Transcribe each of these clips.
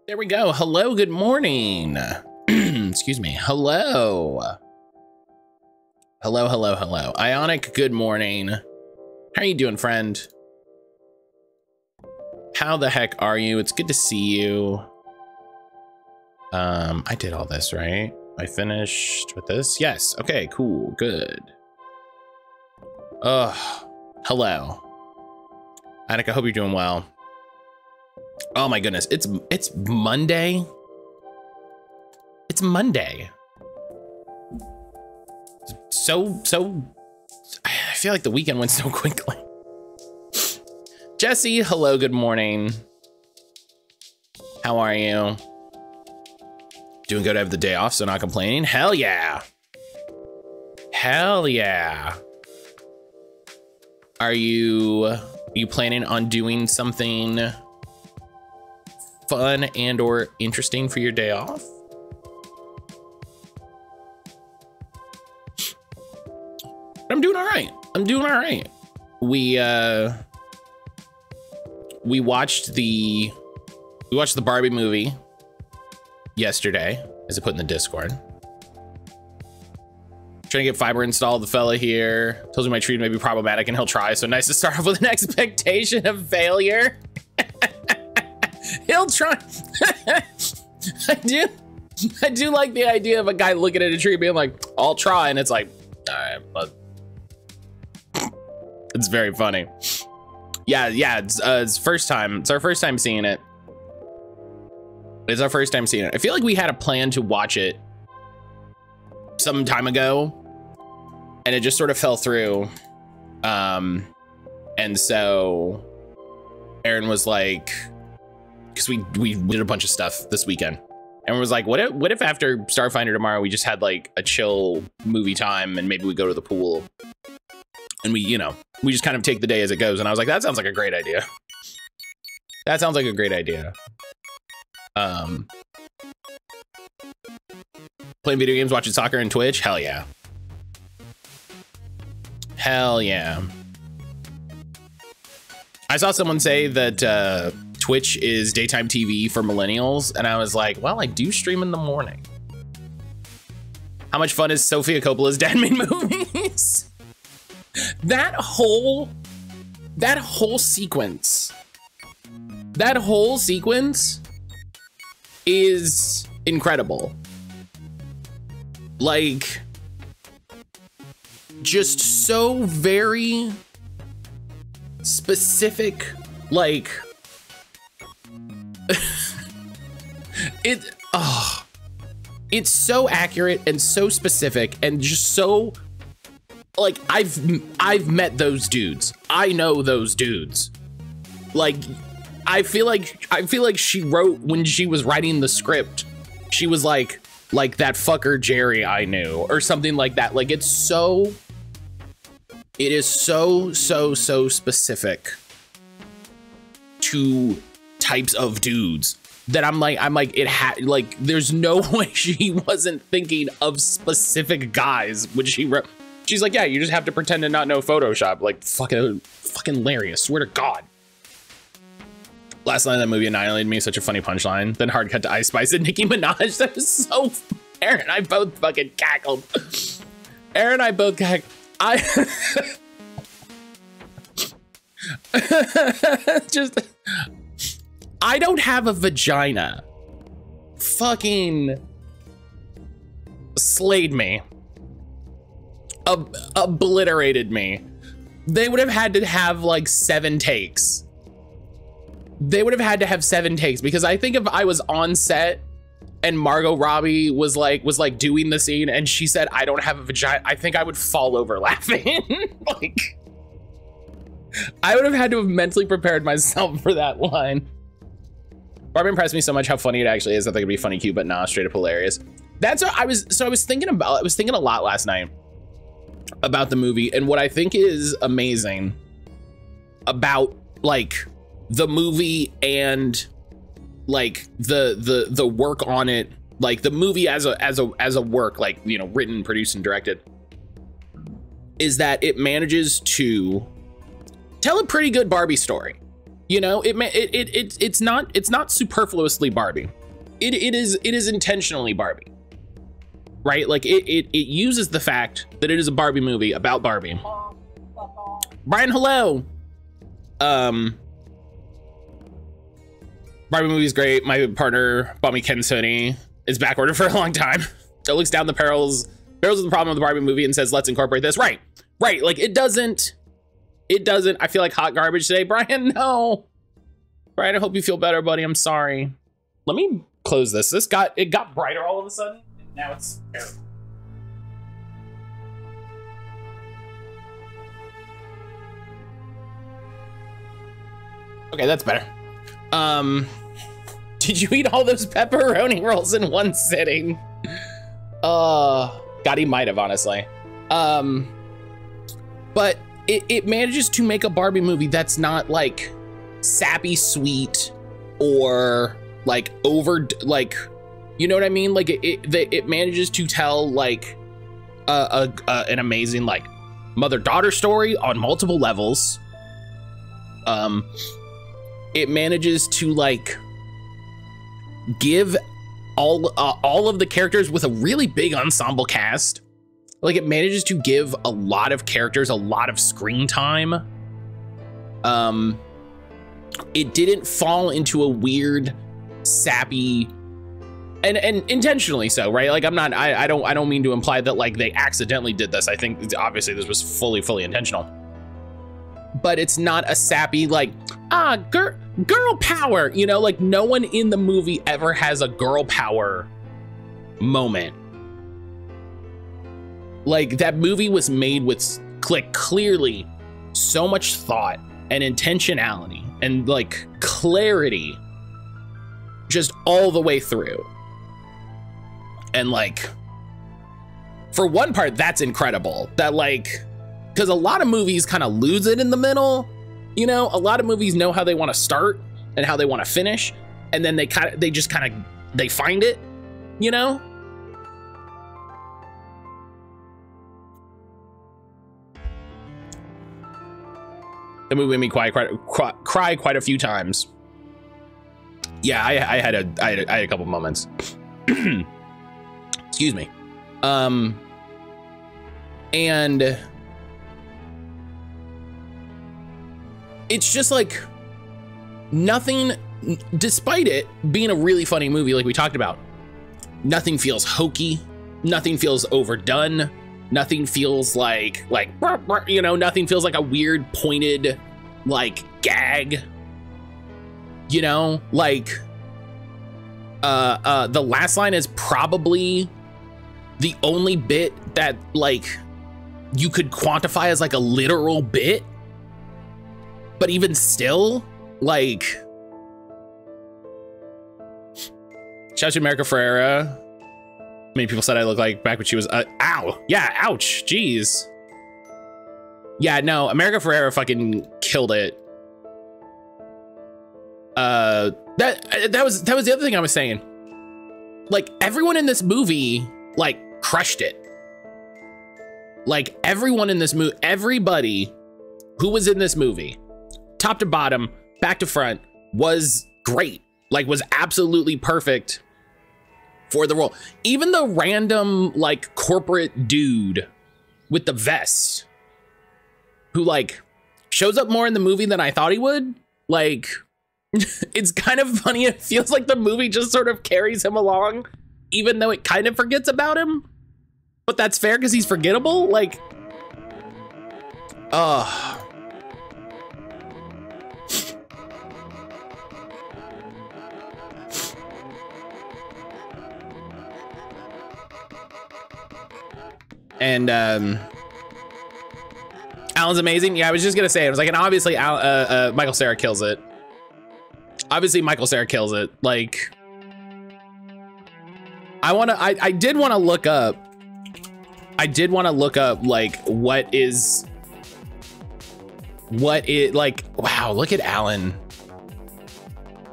There we go. Hello, good morning. Excuse me. Hello. Hello, hello, hello. Ionic, good morning. How are you doing, friend? How the heck are you? It's good to see you. I did all this, right? I finished with this? Yes. Okay, cool. Good. Hello. Ionic, I hope you're doing well. Oh my goodness, it's Monday. It's Monday. So I feel like the weekend went so quickly. Jesse, hello, good morning. How are you? Doing good. I have the day off, so not complaining. Hell yeah. Hell yeah. Are you planning on doing something fun and or interesting for your day off? I'm doing all right. I'm doing all right. We watched the Barbie movie yesterday, as I put in the Discord. Trying to get fiber installed. The fella here tells me my treat may be problematic and he'll try. So nice to start off with an expectation of failure. He'll try. I do like the idea of a guy looking at a tree being like, I'll try. And it's like, all right, but it's very funny. Yeah. It's first time. It's our first time seeing it. It's our first time seeing it. I feel like we had a plan to watch it some time ago and it just sort of fell through. And so Aaron was like, because we did a bunch of stuff this weekend and was like, what if after Starfinder tomorrow, we just had like a chill movie time and maybe we go to the pool and we just kind of take the day as it goes. And I was like, that sounds like a great idea. That sounds like a great idea. Playing video games, watching soccer and Twitch. Hell yeah. Hell yeah. I saw someone say that Twitch is daytime TV for millennials. And I was like, well, I do stream in the morning. How much fun is Sofia Coppola's dad made movies? That whole sequence is incredible. Like, just so very specific, like it's so accurate and so specific and just so like I've met those dudes. I know those dudes. Like I feel like she wrote, when she was writing the script, she was like that fucker Jerry I knew or something like that. Like it is so specific to types of dudes that I'm like it had, like there's no way she wasn't thinking of specific guys when she wrote. She's like, yeah, you just have to pretend to not know Photoshop. Like fucking hilarious, swear to God. Last line of that movie annihilated me. Such a funny punchline. Then hard cut to Ice Spice and Nicki Minaj. That was so. Aaron and I both fucking cackled. Aaron and I both cackled. I don't have a vagina. Fucking slayed me. Obliterated me. They would have had to have like 7 takes. They would have had to have 7 takes, because I think if I was on set and Margot Robbie was like doing the scene and she said, I don't have a vagina, I think I would fall over laughing. Like, I would have had to have mentally prepared myself for that line. Barbie impressed me so much how funny it actually is. I think it'd be funny, cute, but nah, straight up hilarious. That's what I was thinking about. I was thinking a lot last night about the movie, and what I think is amazing about like the movie and like the work on it, like the movie as a work, like, you know, written, produced and directed, is that it manages to tell a pretty good Barbie story. You know, it's not superfluously Barbie. It is intentionally Barbie, right? Like it uses the fact that it is a Barbie movie about Barbie. Brian, hello. Barbie movie is great. My partner bought me Ken's hoodie. It's back ordered for a long time. It looks down the barrels of the problem of the Barbie movie and says, let's incorporate this. Right. Like it doesn't, I feel like hot garbage today. Brian, no. Brian, I hope you feel better, buddy. I'm sorry. Let me close this. It got brighter all of a sudden. Now it's terrible. Okay, that's better. Did you eat all those pepperoni rolls in one sitting? God, he might have, honestly. But it manages to make a Barbie movie that's not like sappy sweet or like you know what I mean? Like it manages to tell like an amazing like mother-daughter story on multiple levels. It manages to like give all of the characters with a really big ensemble cast. Like it manages to give a lot of characters a lot of screen time. It didn't fall into a weird, sappy, and intentionally so, right? Like I don't mean to imply that like they accidentally did this. I think obviously this was fully intentional. But it's not a sappy like, girl power, you know, like no one in the movie ever has a girl power moment. Like that movie was made with clearly so much thought and intentionality and like clarity just all the way through. And like, for one part, that's incredible. That like, because a lot of movies kind of lose it in the middle. You know, a lot of movies know how they want to start and how they want to finish. And then they find it, you know? The movie made me cry quite a few times. Yeah, I had a couple moments. Excuse me. And it's just like nothing, despite it being a really funny movie, like we talked about, nothing feels hokey, nothing feels overdone, nothing feels like, you know, nothing feels like a weird pointed like gag, you know, like the last line is probably the only bit that like you could quantify as like a literal bit. But even still, like, shout out to America Ferrera. Many people said I look like back when she was, ow. Yeah, ouch, jeez. Yeah, no, America Ferrera fucking killed it. That was the other thing I was saying. Like, everyone in this movie, like, crushed it. Like, everyone in this movie, everybody who was in this movie, top to bottom, back to front, was great. Like, was absolutely perfect for the role. Even the random, like, corporate dude with the vest who, like, shows up more in the movie than I thought he would. Like, it's kind of funny. It feels like the movie just sort of carries him along, even though it kind of forgets about him. But that's fair because he's forgettable. Like, and Alan's amazing. Yeah, I was just gonna say, it was like, and obviously Michael Cera kills it. Obviously Michael Cera kills it. Like, I did want to look up like what it like, wow, look at Alan.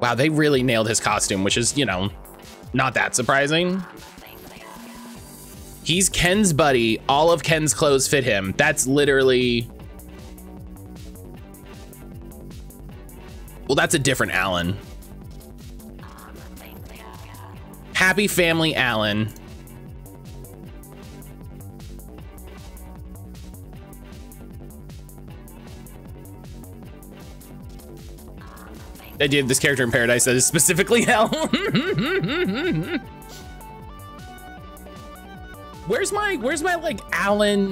Wow, they really nailed his costume, which is, you know, not that surprising. He's Ken's buddy. All of Ken's clothes fit him. That's literally, Well, that's a different Alan. Happy Family Alan. I did this character in Paradise that is specifically hell. Where's my like Alan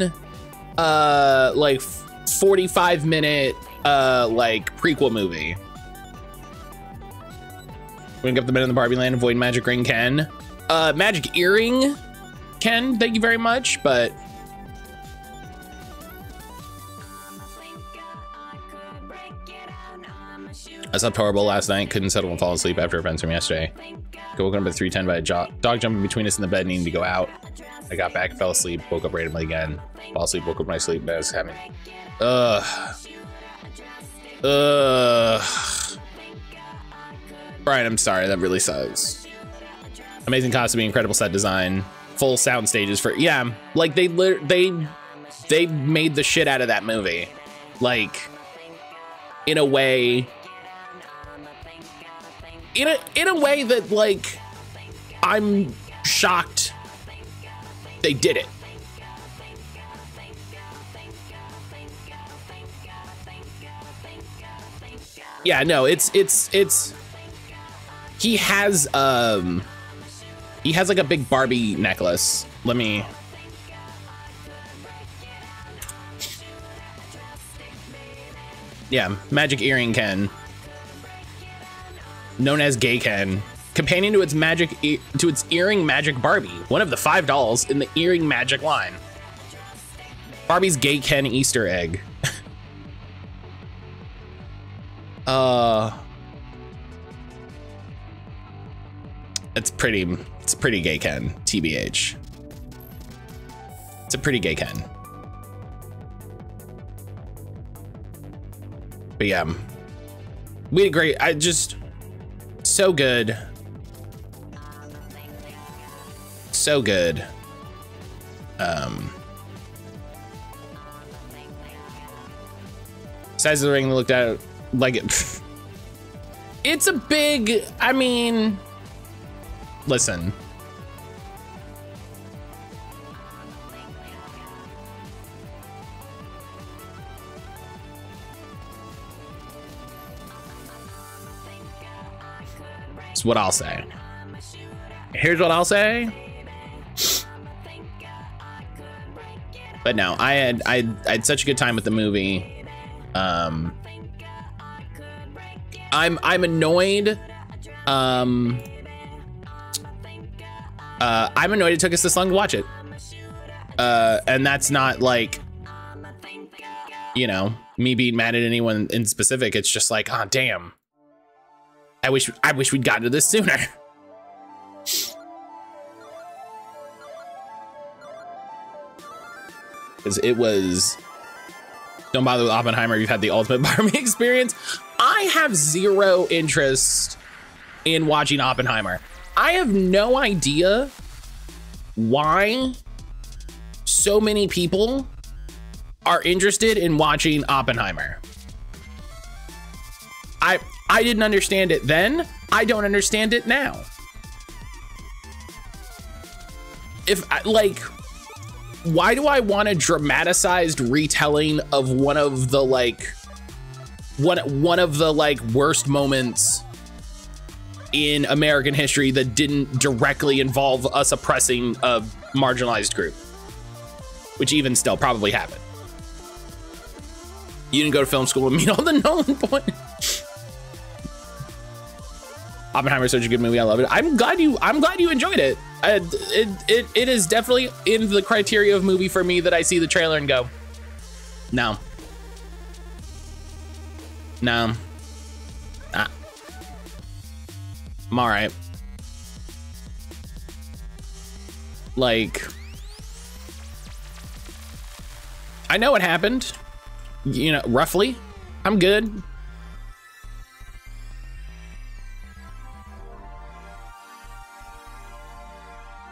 like 45-minute like prequel movie? Wake up the men in the Barbie land, avoid magic ring Ken. Magic earring Ken, thank you very much, but I slept horrible last night, couldn't settle and fall asleep after events from yesterday. Got woken up at 3:10 by a dog jumping between us in the bed, needing to go out. I got back, fell asleep, woke up randomly again. Fall asleep, woke up my sleep, but I was having... Brian, I'm sorry, that really sucks. Amazing costuming, incredible set design, full sound stages for... Yeah, like they made the shit out of that movie. Like, in a way... In a way that, like, I'm shocked they did it. Yeah, no, it's he has like a big Barbie necklace. Let me... Yeah, magic earring Ken. Known as Gay Ken, companion to its earring magic Barbie, one of the 5 dolls in the earring magic line. Barbie's Gay Ken Easter egg. It's pretty Gay Ken, TBH. It's a pretty Gay Ken. But yeah, we had great. So good. So good. Size of the ring looked at like it. It's a big, I mean, listen. That's what I'll say. Here's what I'll say. But no, I had such a good time with the movie. I'm annoyed. I'm annoyed it took us this long to watch it. And that's not like, you know, me being mad at anyone in specific. It's just like, oh damn. I wish we'd gotten to this sooner. Because it was, don't bother with Oppenheimer, you've had the ultimate Barbie experience. I have zero interest in watching Oppenheimer. I have no idea why so many people are interested in watching Oppenheimer. I didn't understand it then. I don't understand it now. Like, why do I want a dramatized retelling of one of the worst moments in American history that didn't directly involve us oppressing a marginalized group, which even still probably happened. You didn't go to film school and meet all the Nolan points. Oppenheimer is such a good movie. I love it. I'm glad you enjoyed it. It is definitely in the criteria of movie for me that I see the trailer and go, no. I'm all right. Like, I know what happened, you know, roughly. I'm good.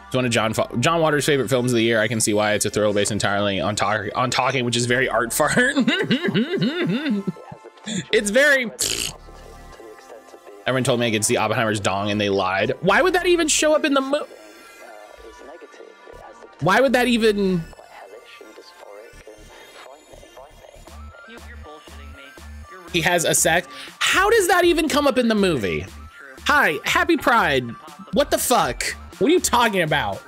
It's one of John Waters' favorite films of the year. I can see why. It's a thrill based entirely on talking, which is very art fart. It's very, Everyone told me I could see Oppenheimer's dong and they lied. Why would that even show up in the movie? Why would that even? He has a sex. How does that even come up in the movie? Hi, happy Pride. What the fuck? What are you talking about?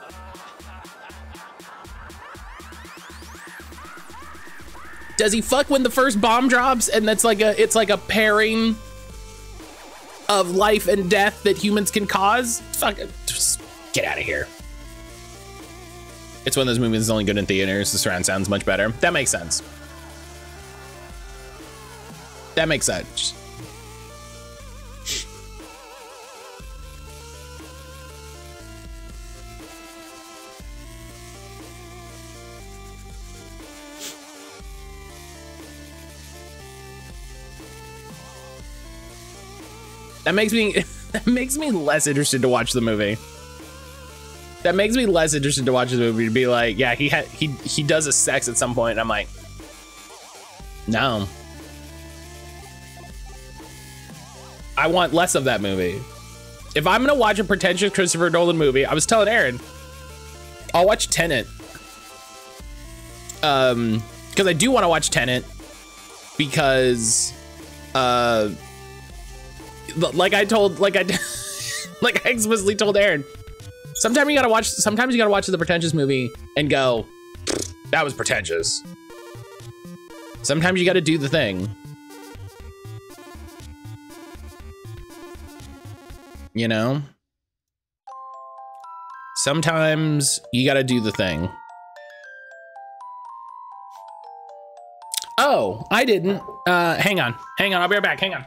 Does he fuck when the first bomb drops and that's like it's like a pairing of life and death that humans can cause? Fuck it. Just get out of here. It's one of those movies that's only good in theaters. The surround sound's much better. That makes sense. That makes sense. That makes me less interested to watch the movie. That makes me less interested to watch the movie, to be like, yeah, he does a sex at some point, and I'm like, no. I want less of that movie. If I'm gonna watch a pretentious Christopher Nolan movie, I was telling Aaron, I'll watch Tenet. Because I do want to watch Tenet because like I explicitly told Aaron, sometimes you gotta watch the pretentious movie and go, that was pretentious. Sometimes you gotta do the thing. You know? Sometimes you gotta do the thing. Oh, I didn't. Hang on, I'll be right back, hang on.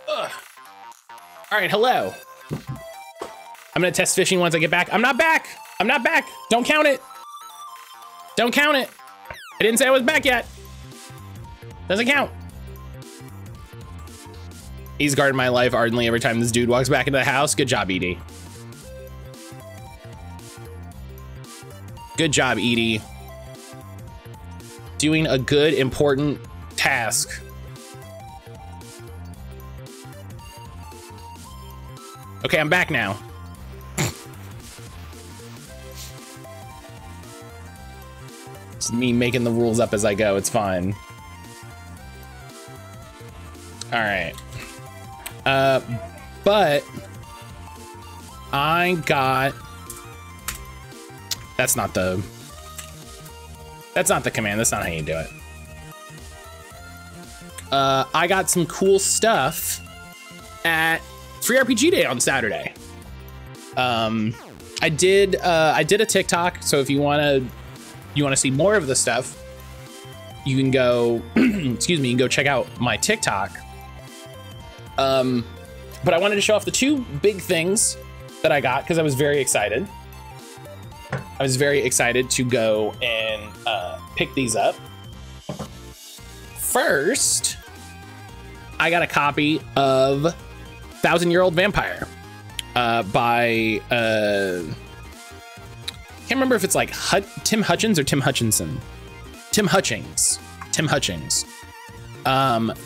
Ugh. All right, hello. I'm gonna test fishing once I get back. I'm not back. Don't count it. Don't count it. I didn't say I was back yet. Doesn't count. He's guarding my life ardently every time this dude walks back into the house. Good job, Edie. Good job, Edie. Doing a good, important task. Okay, I'm back now. It's me making the rules up as I go. It's fine. All right. But I got... That's not the command. That's not how you do it. I got some cool stuff at Free RPG Day on Saturday. I did a TikTok, so if you want to see more of the stuff, you can go excuse me, you can go check out my TikTok. But I wanted to show off the two big things that I got because I was very excited. I was very excited to go and pick these up. First, I got a copy of 1,000-Year-Old Vampire by can't remember if it's like Tim Hutchins or Tim Hutchinson. Tim Hutchings.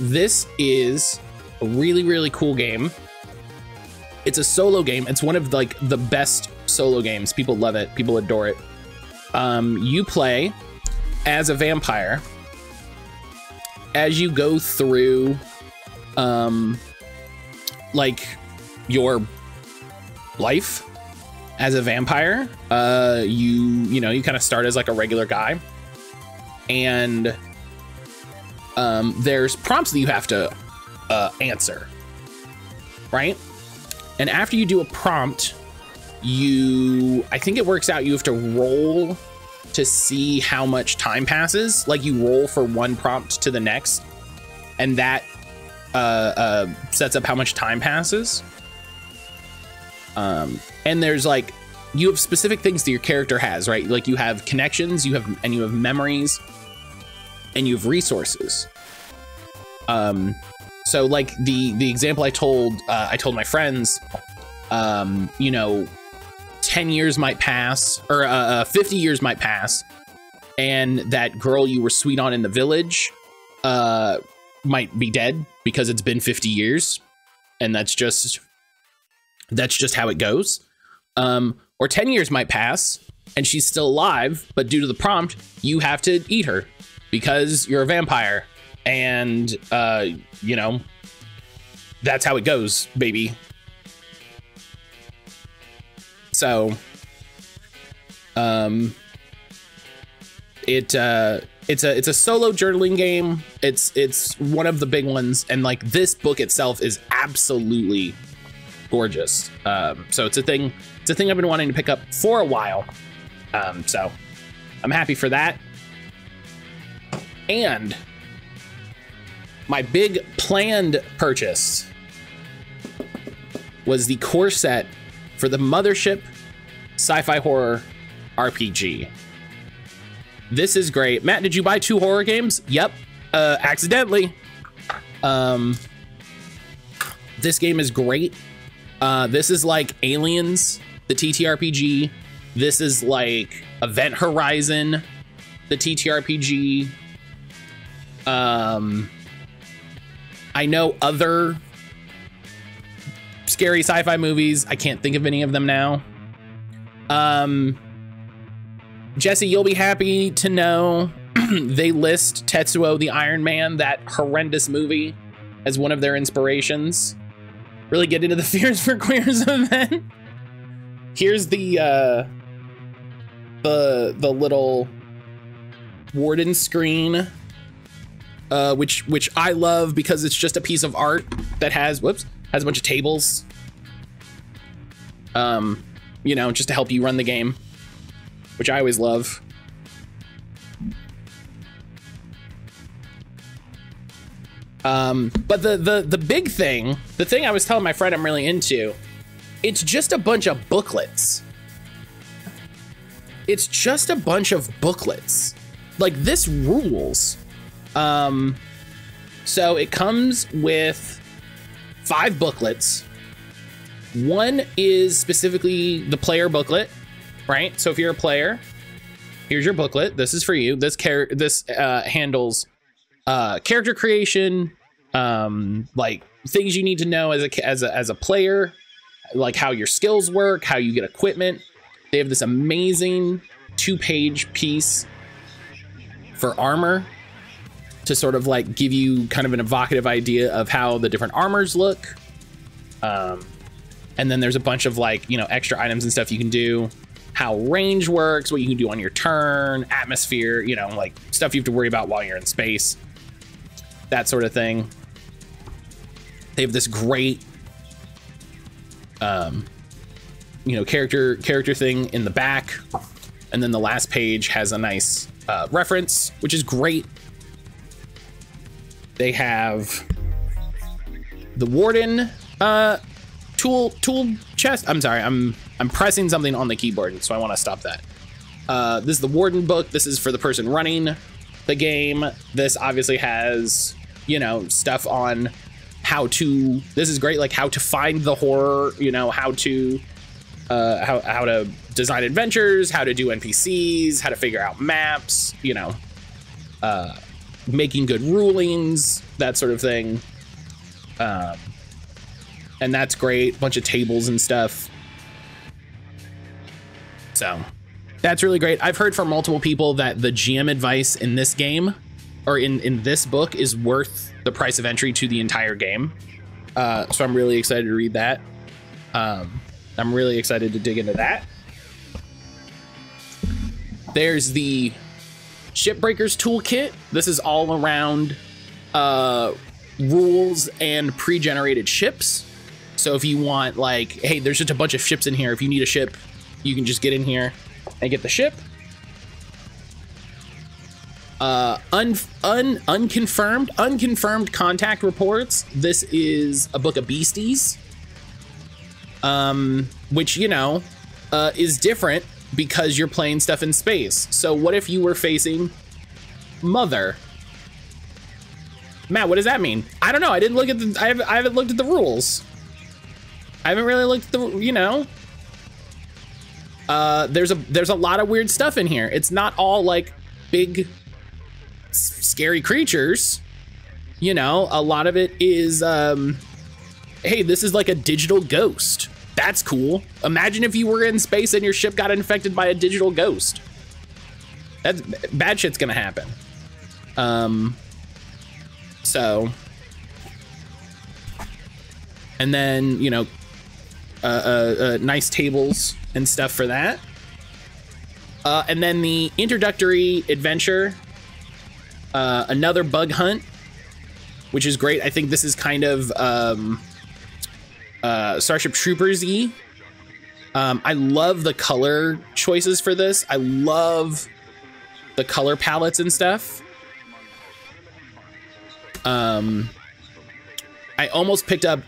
This is a really, really cool game. It's a solo game. It's one of like the best solo games. People love it. People adore it. You play as a vampire as you go through like your life as a vampire. You kind of start as like a regular guy, and there's prompts that you have to answer, right? And after you do a prompt, I think it works out, you have to roll to see how much time passes. Like you roll for one prompt to the next, and that sets up how much time passes. And there's like you have specific things that your character has, right? Like you have connections, you have memories, and you have resources. So like the example I told my friends, you know, 10 years might pass, or 50 years might pass, and that girl you were sweet on in the village might be dead because it's been 50 years, and that's just how it goes. Or 10 years might pass and she's still alive, but due to the prompt, you have to eat her because you're a vampire. And, you know, that's how it goes, baby. So, it's a solo journaling game. It's one of the big ones. And like this book itself is absolutely gorgeous. So it's a thing I've been wanting to pick up for a while. So I'm happy for that. And my big planned purchase was the core set for the Mothership Sci-Fi Horror RPG. This is great. Matt, did you buy 2 horror games? Yep. Accidentally. This game is great. This is like Aliens, the TTRPG. This is like Event Horizon, the TTRPG. I know other scary sci-fi movies. I can't think of any of them now. Jesse, you'll be happy to know they list Tetsuo the Iron Man, that horrendous movie, as one of their inspirations. Really get into the fears for queers event. Here's the little warden screen, which I love because it's just a piece of art that has a bunch of tables. You know, just to help you run the game, which I always love. But the big thing, the thing I was telling my friend I'm really into, it's just a bunch of booklets. It's just a bunch of booklets. Like, this rules. So it comes with 5 booklets. One is specifically the player booklet, right? So if you're a player, here's your booklet. This is for you. This handles character creation, like things you need to know as a player, like how your skills work, how you get equipment. They have this amazing 2-page piece for armor to sort of like give you kind of an evocative idea of how the different armors look. And then there's a bunch of like, you know, extra items and stuff you can do, how range works, what you can do on your turn, atmosphere, you know, like stuff you have to worry about while you're in space, that sort of thing. They have this great, you know, character thing in the back. And then the last page has a nice reference, which is great. They have the warden tool chest. I'm sorry, I'm pressing something on the keyboard, so I want to stop that. This is the warden book. This is for the person running the game. This obviously has, you know, stuff on how to, this is great, like how to find the horror, you know, how to design adventures, how to do NPCs, how to figure out maps, you know, making good rulings, that sort of thing. And that's great. Bunch of tables and stuff. So that's really great. I've heard from multiple people that the GM advice in this game, or in this book, is worth the price of entry to the entire game. So I'm really excited to read that. I'm really excited to dig into that. There's the Shipbreakers Toolkit. This is all around rules and pre-generated ships. So if you want, like, hey, there's just a bunch of ships in here. If you need a ship, you can just get in here and get the ship. Unconfirmed contact reports. This is a book of beasties. Which, you know, is different because you're playing stuff in space. So what if you were facing Mother? Matt, what does that mean? I don't know. I didn't look at the, I haven't looked at the rules. I haven't really looked at the, you know. There's a lot of weird stuff in here. It's not all like big scary creatures. You know, a lot of it is, hey, this is like a digital ghost. That's cool. Imagine if you were in space and your ship got infected by a digital ghost. That's bad shit's gonna happen. So, and then, you know, nice tables and stuff for that. And then the introductory adventure, another bug hunt, which is great. I think this is kind of Starship Troopers-y. I love the color choices for this. I love the color palettes and stuff. I almost picked up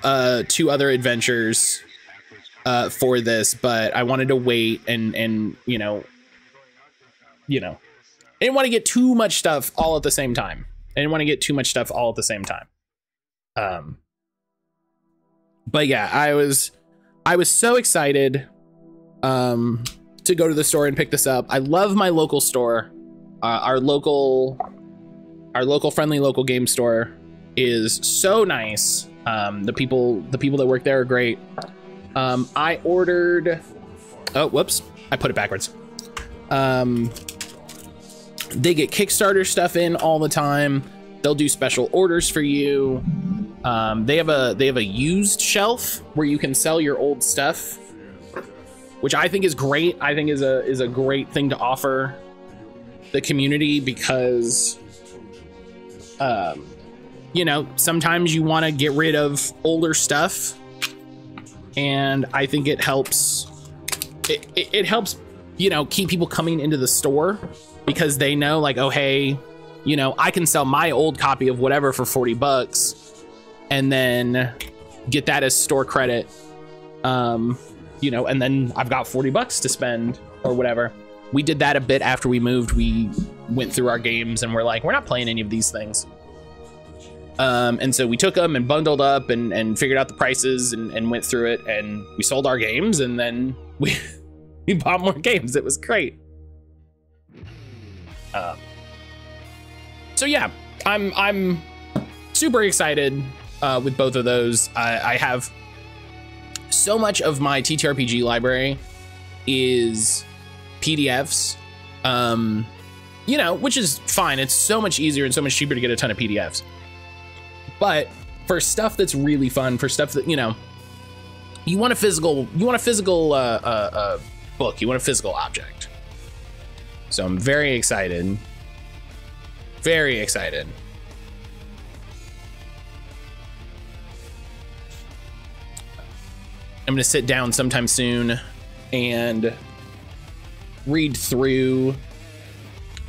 2 other adventures for this, but I wanted to wait and you know, I didn't want to get too much stuff all at the same time. But yeah, I was so excited to go to the store and pick this up. I love my local store. Our local friendly local game store is so nice. The people that work there are great. I ordered, oh, whoops, I put it backwards. They get Kickstarter stuff in all the time. They'll do special orders for you. They have a used shelf where you can sell your old stuff, which I think is great. I think is a great thing to offer the community because, you know, sometimes you want to get rid of older stuff, and I think it helps. It helps, you know, keep people coming into the store because they know, like, oh, hey, you know, I can sell my old copy of whatever for $40 and then get that as store credit, you know, and then I've got $40 to spend or whatever. We did that a bit after we moved. We went through our games and we're like, we're not playing any of these things. And so we took them and bundled up and figured out the prices and went through it, and we sold our games, and then we bought more games. It was great. So yeah, I'm super excited with both of those. I have so much of my TTRPG library is PDFs, you know, which is fine. It's so much easier and so much cheaper to get a ton of PDFs. But for stuff that's really fun, for stuff that, you know, you want a physical book, you want a physical object. So I'm very excited. Very excited. I'm gonna sit down sometime soon and read through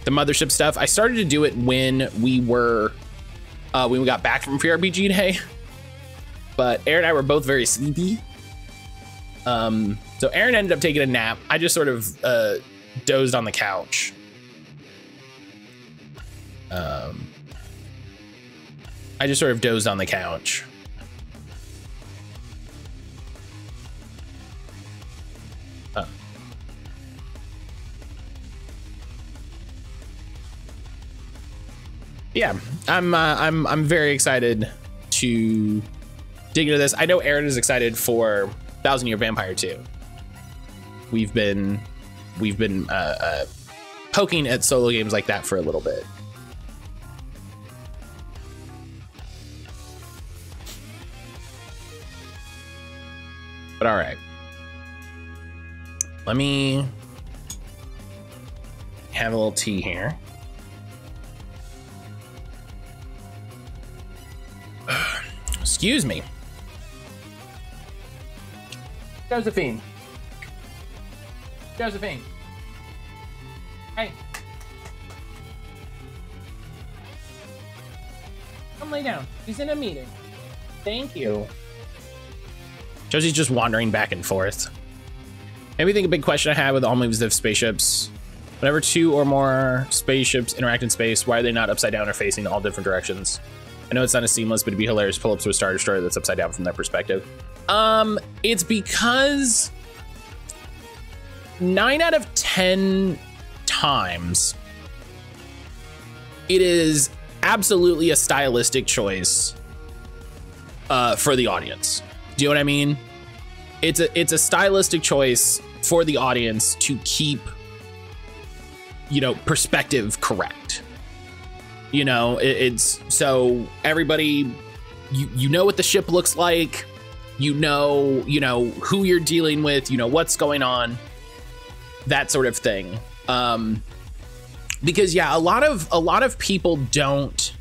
the Mothership stuff. I started to do it when we got back from Free RPG Day, but Aaron and I were both very sleepy. So Aaron ended up taking a nap. I just sort of dozed on the couch. Yeah, I'm very excited to dig into this. I know Aaron is excited for 1,000 Year Vampire 2. We've been poking at solo games like that for a little bit. But all right, let me have a little tea here. Excuse me. Josephine. Hey. Come lay down. He's in a meeting. Thank you. Josie's just wandering back and forth. Maybe think a big question I had with all movies of spaceships. Whenever two or more spaceships interact in space, why are they not upside down or facing all different directions? I know it's not as seamless, but it'd be hilarious to pull up to a Star Destroyer that's upside down from their perspective. It's because 9 out of 10 times, it is absolutely a stylistic choice for the audience. Do you know what I mean? It's a stylistic choice for the audience to keep, you know, perspective correct. You know, it's so everybody, you know what the ship looks like, you know who you're dealing with, you know what's going on, that sort of thing. Because yeah, a lot of people don't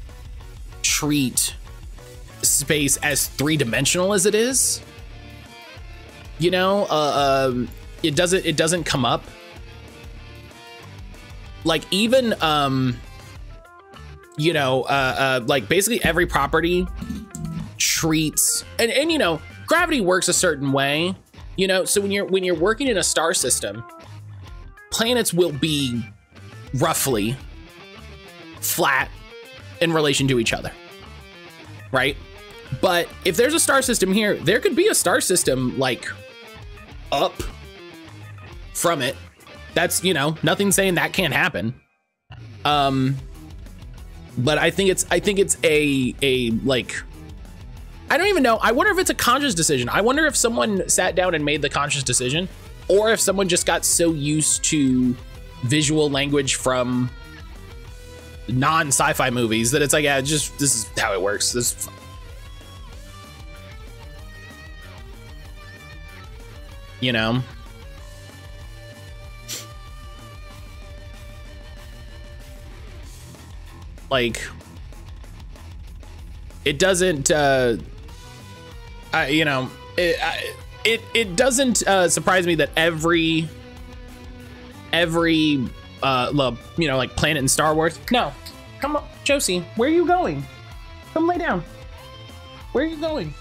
treat space as three-dimensional as it is. You know, it doesn't come up. Like even you know, like basically every property treats and you know, gravity works a certain way, you know, so when you're working in a star system, planets will be roughly flat in relation to each other, right? But if there's a star system here, there could be a star system like up from it. That's, you know, nothing saying that can't happen. But I think it's a like, I don't even know. I wonder if it's a conscious decision. I wonder if someone sat down and made the conscious decision, or if someone just got so used to visual language from non-sci-fi movies that it's like, yeah, just this is how it works. This, you know. Like, it doesn't, you know, it doesn't surprise me that every, you know, like planet in Star Wars. No, come on, Josie, where are you going? Come lay down. Where are you going?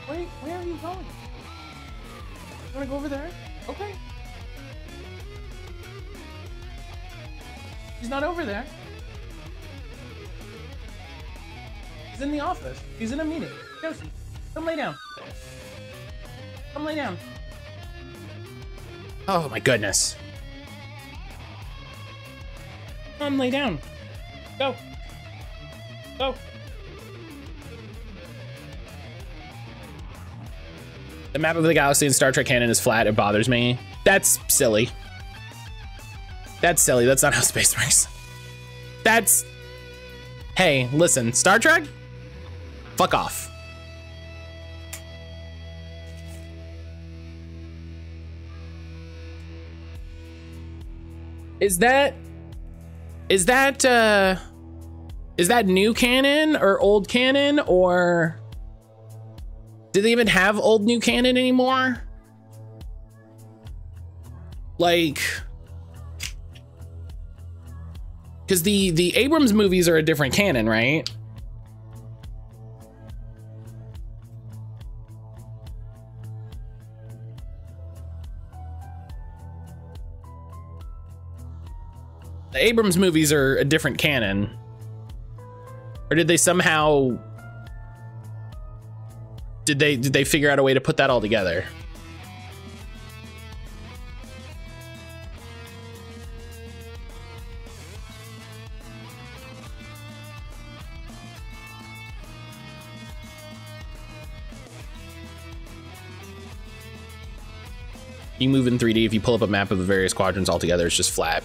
Where are you going? You wanna go over there? Okay. He's not over there. He's in the office. He's in a meeting. Josie, come lay down. Come lay down. Oh my goodness. Come lay down. Go. Go. The map of the galaxy in Star Trek canon is flat. It bothers me. That's silly. That's silly. That's not how space works. That's... Hey, listen, Star Trek? Fuck off. Is that new canon or old canon, or do they even have old new canon anymore? Like, because the Abrams movies are a different canon, right? The Abrams movies are a different canon. Or did they somehow... Did they figure out a way to put that all together? You move in 3D. If you pull up a map of the various quadrants all together, it's just flat.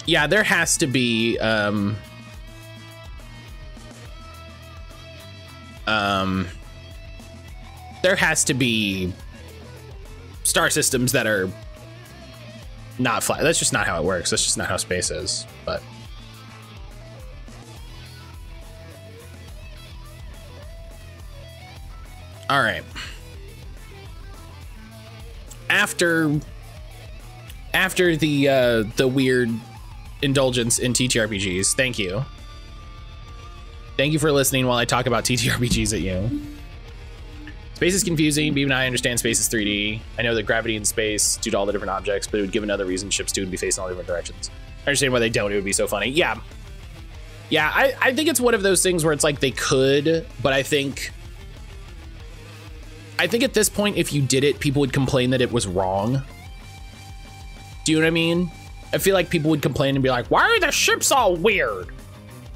Yeah, there has to be there has to be star systems that are not flat. That's just not how it works. That's just not how space is. But all right. After the weird indulgence in TTRPGs, thank you. Thank you for listening while I talk about TTRPGs at you. Space is confusing. Beam and I understand space is 3D. I know that gravity in space due to all the different objects, but it would give another reason ships do would be facing all different directions. I understand why they don't. It would be so funny. Yeah. Yeah, I think it's one of those things where it's like they could, but I think at this point, if you did it, people would complain that it was wrong. Do you know what I mean? I feel like people would complain and be like, why are the ships all weird?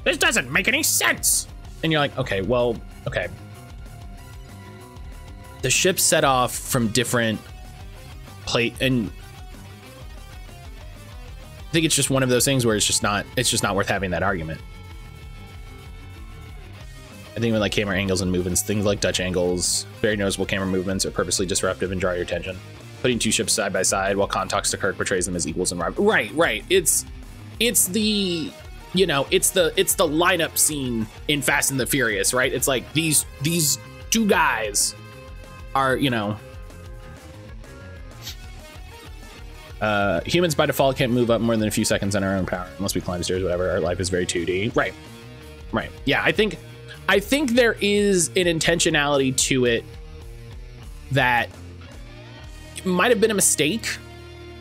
This doesn't make any sense. And you're like, okay, well, okay. The ships set off from different and I think it's just one of those things where it's just not worth having that argument. I think with like camera angles and movements, things like Dutch angles, very noticeable camera movements are purposely disruptive and draw your attention. Putting two ships side by side while Khan talks to Kirk portrays them as equals and rivals. Right. It's the, you know, it's the lineup scene in Fast and the Furious, right? It's like these two guys are, you know, humans by default can't move up more than a few seconds on our own power unless we climb stairs, whatever. Our life is very 2D. Right. Yeah, I think there is an intentionality to it that might have been a mistake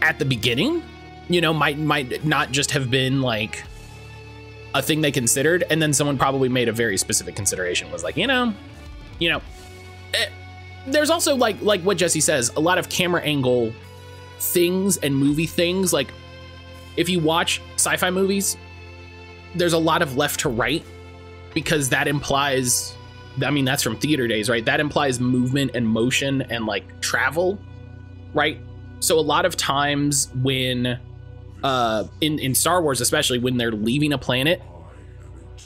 at the beginning, you know, might not just have been like a thing they considered, and then someone probably made a very specific consideration, was like, you know, there's also like what Jesse says, a lot of camera angle things and movie things. Like if you watch sci-fi movies, there's a lot of left to right, because that implies, I mean, that's from theater days, right? That implies movement and motion and like travel, right? So a lot of times when in Star Wars, especially when they're leaving a planet,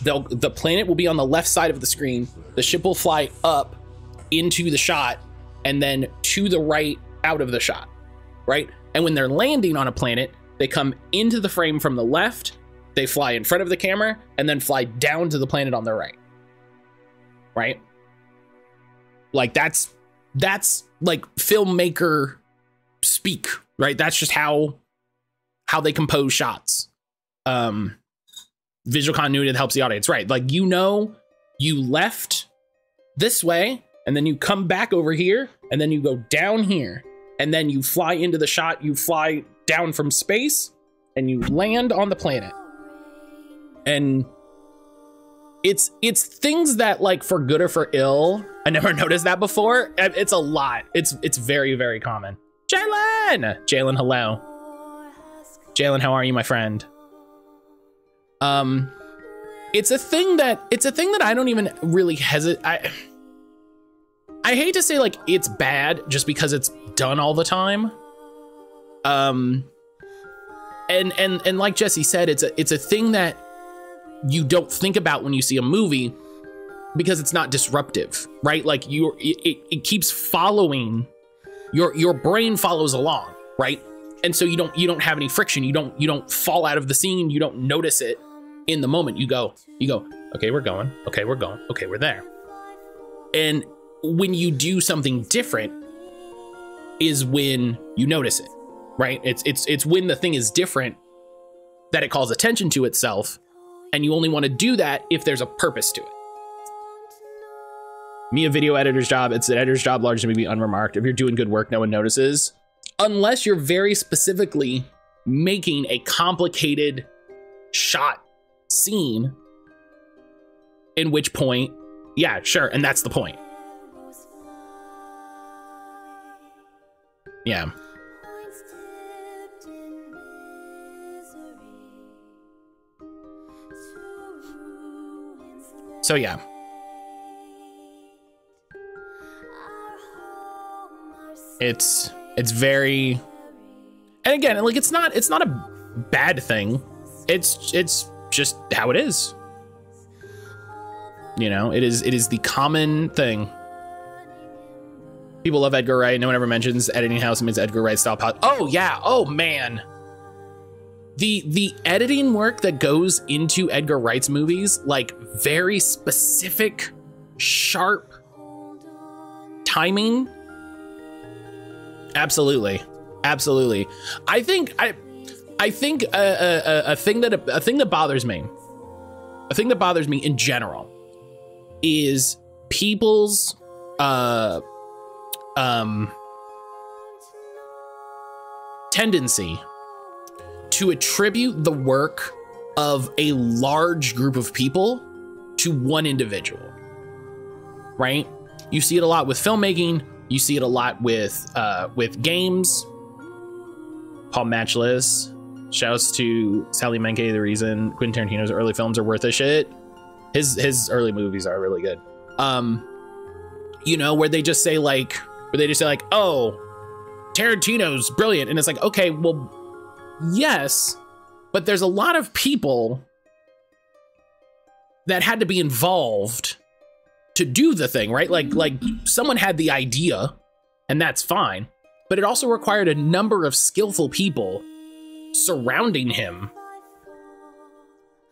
the planet will be on the left side of the screen, the ship will fly up into the shot and then to the right out of the shot, right? And when they're landing on a planet, they come into the frame from the left, they fly in front of the camera, and then fly down to the planet on their right? Like that's like filmmaker speak, right? That's just how they compose shots. Visual continuity that helps the audience, right? Like, you know, you left this way, and then you come back over here, and then you go down here, and then you fly into the shot, you fly down from space, and you land on the planet. And it's things that, like, for good or for ill, I never noticed that before. It's a lot. It's very, very common. Jalen, hello. Jalen, how are you, my friend? It's a thing that I don't even really hesitate. I hate to say like it's bad just because it's done all the time. And like Jesse said, it's a thing that you don't think about when you see a movie because it's not disruptive, right? Like it keeps following, your brain follows along, right? And so you don't have any friction. You don't fall out of the scene. You don't notice it in the moment. You go, okay, we're going. Okay, we're going. Okay, we're there. And when you do something different is when you notice it, right? It's when the thing is different that it calls attention to itself. And you only want to do that if there's a purpose to it. Me, a video editor's job, it's an editor's job largely to be unremarked. If you're doing good work, no one notices. Unless you're very specifically making a complicated shot scene, in which point, yeah, sure, and that's the point. Yeah. So yeah. It's very, and again, like it's not a bad thing. It's just how it is. You know, it is the common thing. People love Edgar Wright. No one ever mentions editing house means Edgar Wright style. Oh yeah. Oh man. The editing work that goes into Edgar Wright's movies, like very specific, sharp timing. Absolutely. I think a thing that bothers me in general is people's tendency to attribute the work of a large group of people to one individual, right? You see it a lot with filmmaking. You see it a lot with games. Paul Matchless. Shouts to Sally Menke, the reason Quentin Tarantino's early films are worth a shit. His early movies are really good. You know, where they just say like, oh, Tarantino's brilliant. And it's like, okay, well, yes, but there's a lot of people that had to be involved to do the thing, right? Like someone had the idea, and that's fine, but it also required a number of skillful people surrounding him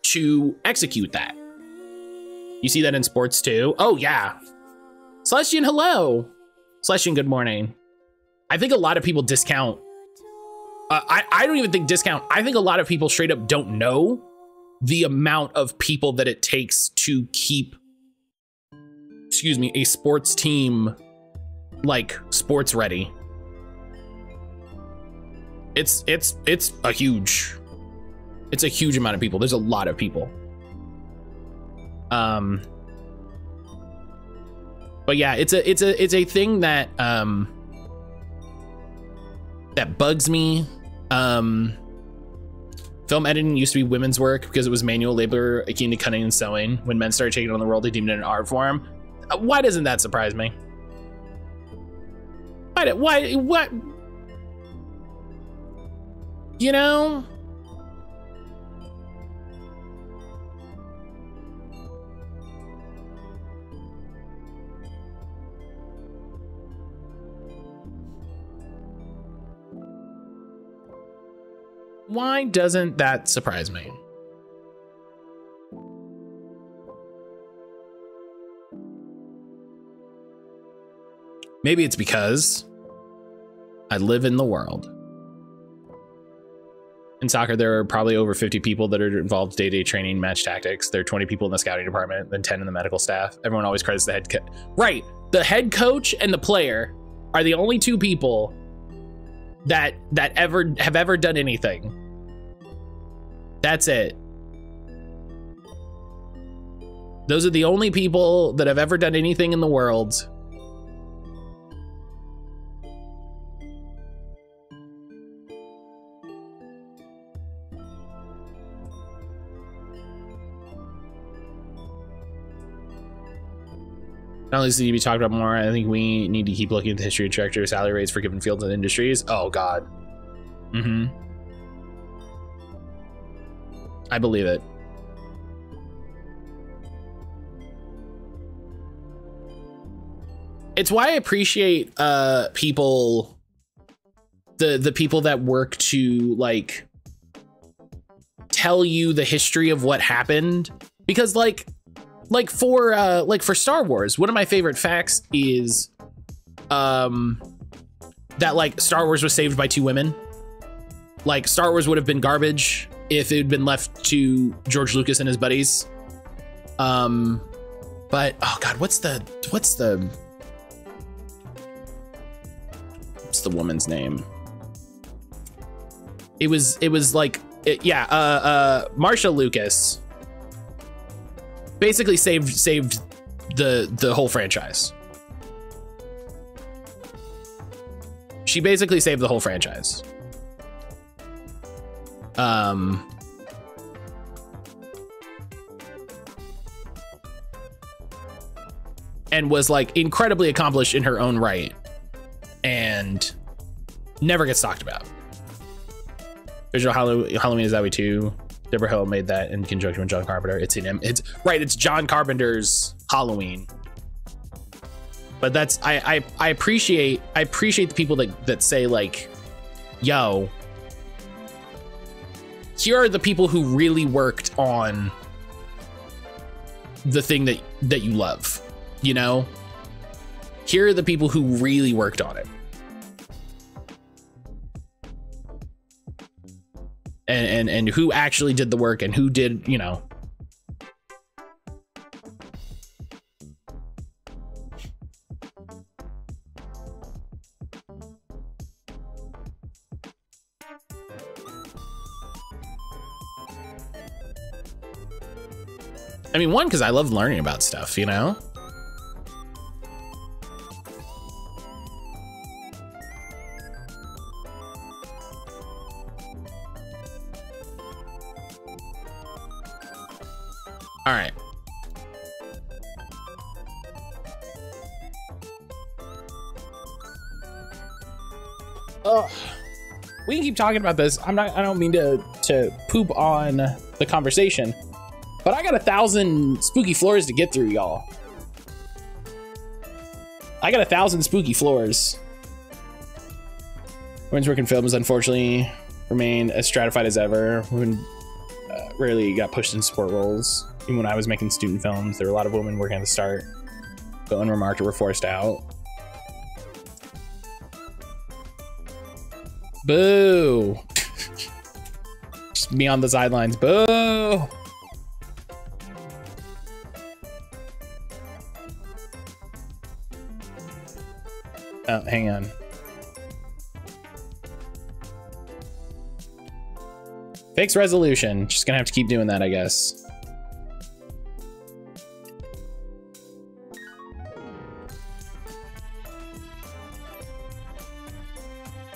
to execute that. You see that in sports too. Oh yeah. Celestian, hello. Celestian, good morning. I think a lot of people discount. I don't even think discount. I think a lot of people straight up don't know the amount of people that it takes to keep, excuse me, a sports team like sports ready. It's a huge amount of people. There's a lot of people. But yeah, it's a thing that that bugs me. Film editing used to be women's work because it was manual labor akin to cutting and sewing. When men started taking on the world, they deemed it an art form. Why doesn't that surprise me? What? You know? Why doesn't that surprise me? Maybe it's because I live in the world. In soccer, there are probably over 50 people that are involved day-to-day training, match tactics. There are 20 people in the scouting department, then 10 in the medical staff. Everyone always credits the head coach. Right, the head coach and the player are the only two people that have ever done anything. That's it. Those are the only people that have ever done anything in the world. Not only does it need to be talked about more, I think we need to keep looking at the history of director salary rates for given fields and industries. Oh God. I believe it. It's why I appreciate people, the people that work to like tell you the history of what happened, because like for Star Wars, one of my favorite facts is that like Star Wars was saved by two women. Like Star Wars would have been garbage if it had been left to George Lucas and his buddies. But oh God, what's the woman's name? It was like Marsha Lucas basically saved the whole franchise. She basically saved the whole franchise. And was like incredibly accomplished in her own right and never gets talked about. Visual Halloween is that way too. Deborah Hill made that in conjunction with John Carpenter. It's John Carpenter's Halloween. But that's I appreciate the people that say like, yo, here are the people who really worked on the thing that you love, you know? Here are the people who really worked on it. And who actually did the work and who did, you know. I mean, one, because I love learning about stuff, you know? All right. Oh, we can keep talking about this. I don't mean to poop on the conversation, but I got 1,000 spooky floors to get through, y'all. I got 1,000 spooky floors. Women's work in films, unfortunately, remain as stratified as ever. Women rarely got pushed in support roles. Even when I was making student films, there were a lot of women working at the start, but unremarked or were forced out. Boo. Just me on the sidelines. Boo. Oh, hang on. Fixed resolution. Just gonna have to keep doing that, I guess.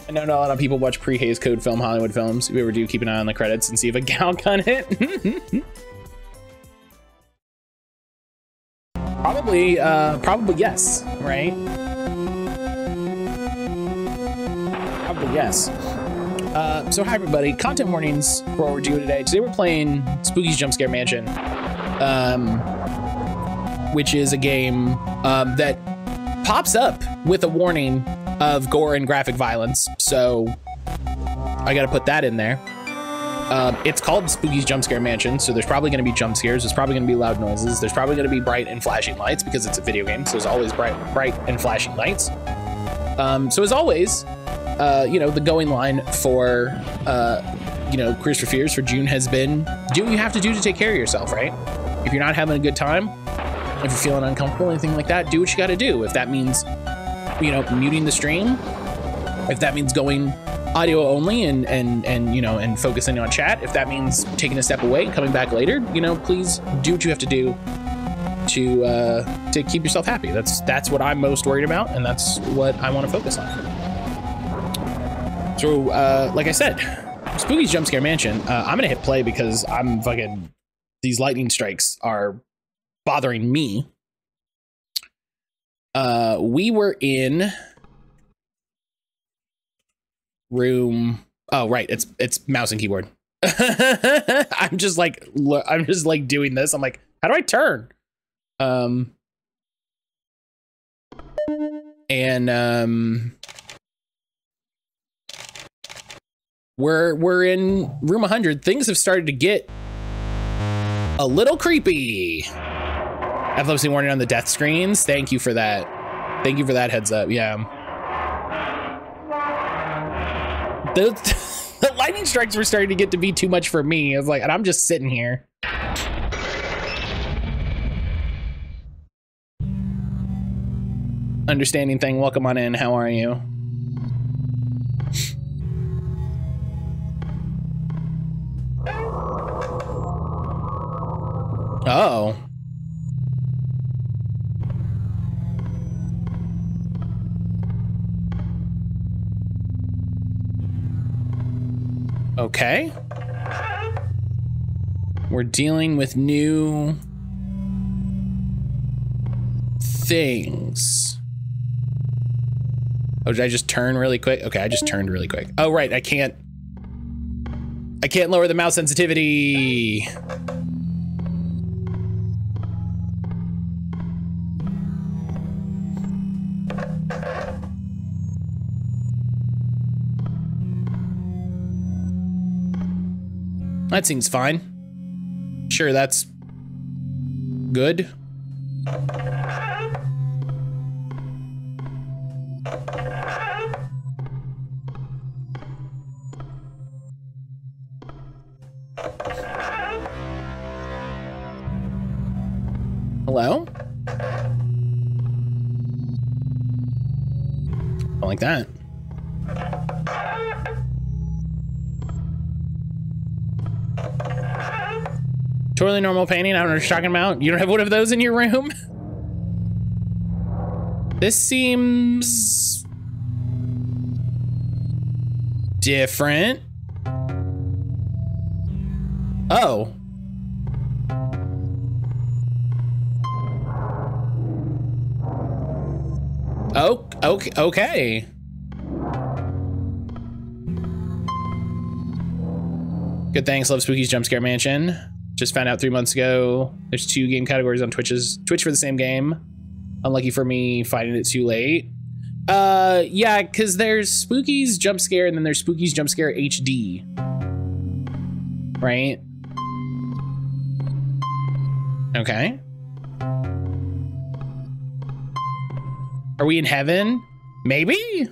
I know not a lot of people watch pre-Hays Code film Hollywood films. If you ever do, keep an eye on the credits and see if a gal gun hit. Probably yes, right? Probably yes. So hi everybody, content warnings for what we're doing today. Today we're playing Spooky's Jumpscare Mansion, which is a game that pops up with a warning of gore and graphic violence. So I gotta put that in there. It's called Spooky's Jumpscare Mansion, so there's probably gonna be jump scares, there's probably gonna be loud noises, there's probably gonna be bright and flashing lights because it's a video game, so there's always bright and flashing lights. So as always, you know, the going line for, you know, Queers for Fears for June has been, do what you have to do to take care of yourself, right? If you're not having a good time, if you're feeling uncomfortable, anything like that, do what you gotta do. If that means, you know, muting the stream, if that means going audio only and you know, and focusing on chat, if that means taking a step away and coming back later, you know, please do what you have to do to keep yourself happy. That's what I'm most worried about, and that's what I want to focus on. So, like I said, Spooky's Jumpscare Mansion, I'm gonna hit play because I'm fucking, these lightning strikes are bothering me. We were in room, oh right, it's mouse and keyboard. I'm just like doing this. I'm like, how do I turn? We're in room 100. Things have started to get a little creepy. Epilepsy warning on the death screens. Thank you for that. Thank you for that heads up. Yeah. The lightning strikes were starting to get to be too much for me. I was like, and I'm just sitting here. Understanding thing, welcome on in. How are you? Oh. Okay. We're dealing with new things. Oh, did I just turn really quick? Okay, I just turned really quick. Oh, right, I can't lower the mouse sensitivity. That seems fine. Sure, that's good. Hello? I like that. Totally normal painting. I don't know what you're talking about. You don't have one of those in your room? This seems different. Oh. Oh, okay. Good, thanks. Love Spooky's Jumpscare Mansion. Just found out 3 months ago. There's 2 game categories on Twitch for the same game. Unlucky for me finding it too late. Yeah, because there's Spooky's Jumpscare and then there's Spooky's Jumpscare HD. Right? Okay. Are we in heaven? Maybe?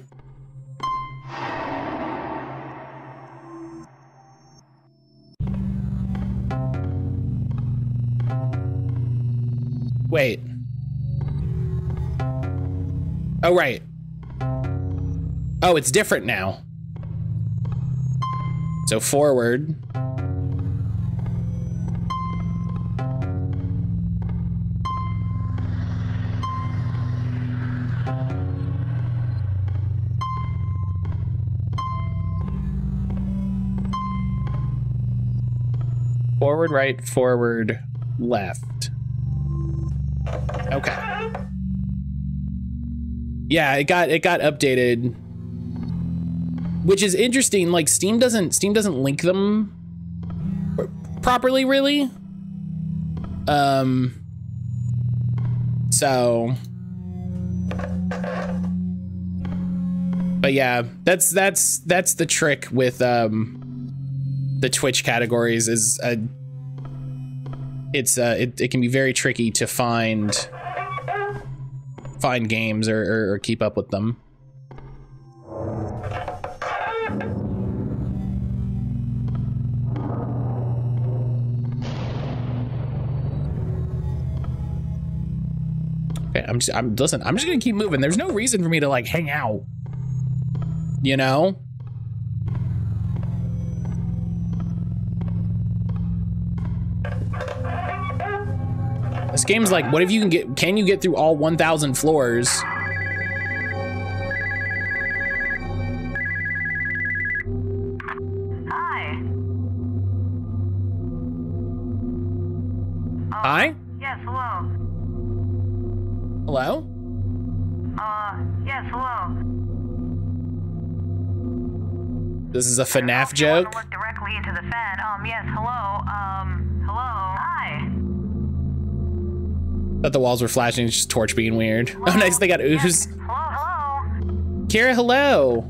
Wait. Oh, right. Oh, it's different now. So forward. Forward, right, forward, left. Okay. Yeah, it got updated, which is interesting. Like Steam doesn't link them properly, really. So, but yeah, that's the trick with the Twitch categories is it can be very tricky to find games or keep up with them. Okay, listen, I'm just gonna keep moving. There's no reason for me to like hang out, you know? This game's like, what if you can you get through all 1,000 floors? Hi. Hi? Yes, hello. Hello? Yes, hello. This is a FNAF joke? I look directly into the fan. Yes, hello. Hello. Hi. Thought the walls were flashing, it's just torch being weird. Hello? Oh, nice, they got ooze. Yes. Hello. Kira, hello.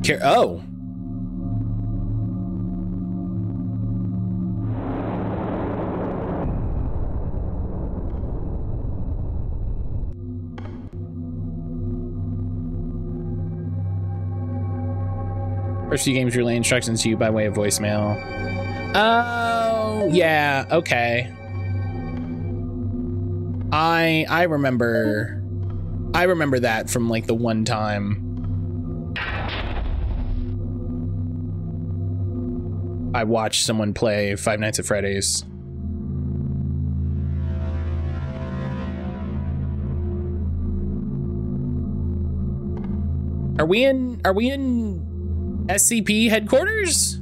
Kira, oh. First few games relay instructions to you by way of voicemail. Oh, yeah, okay. I remember that from like the one time I watched someone play Five Nights at Freddy's. Are we in SCP headquarters?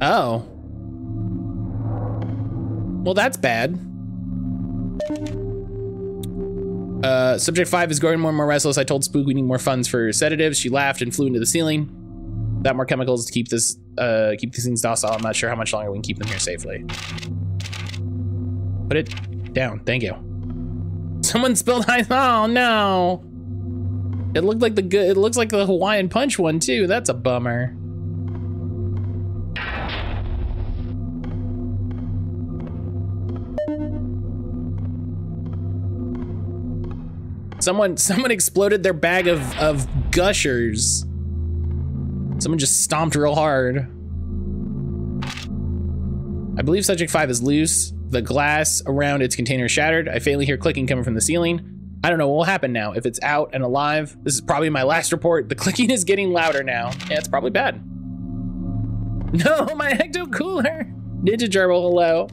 Oh. Well, that's bad. Subject 5 is growing more and more restless. I told Spook we need more funds for sedatives. She laughed and flew into the ceiling. Without more chemicals to keep these things docile, I'm not sure how much longer we can keep them here safely. Put it down, thank you. Someone spilled ice, oh no. It looks like the Hawaiian Punch one too. That's a bummer. Someone exploded their bag of gushers. Someone just stomped real hard. I believe subject 5 is loose. The glass around its container is shattered. I faintly hear clicking coming from the ceiling. I don't know what will happen now. If it's out and alive, this is probably my last report. The clicking is getting louder now. Yeah, it's probably bad. No, my ecto cooler. Ninja Gerbil, hello.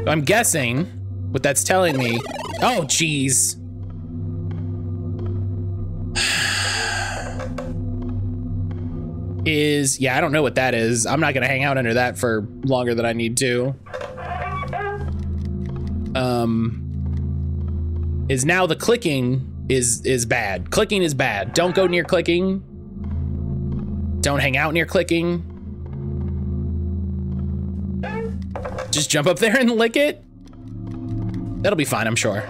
I'm guessing what that's telling me. Oh, geez. Yeah, I don't know what that is. I'm not gonna hang out under that for longer than I need to. Is now the clicking is bad. Clicking is bad. Don't go near clicking. Don't hang out near clicking. Just jump up there and lick it. That'll be fine, I'm sure.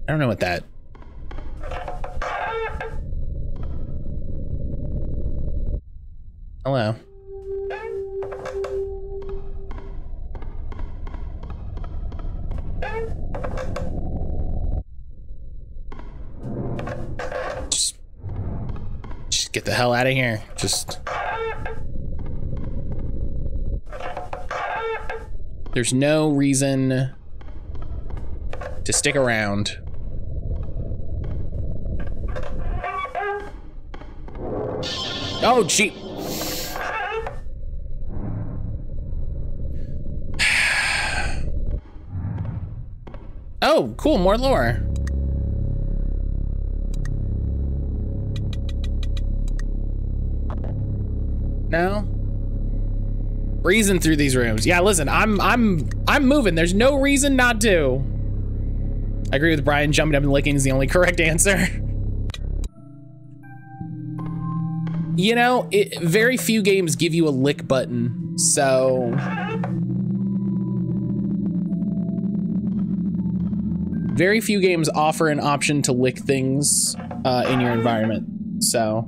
I don't know what that. Hello. Just get the hell out of here. Just. There's no reason to stick around. Oh, gee. Oh, cool, more lore. No? Breezing through these rooms. Yeah, listen, I'm moving. There's no reason not to. I agree with Brian, jumping up and licking is the only correct answer. You know, very few games give you a lick button, so. Very few games offer an option to lick things in your environment, so.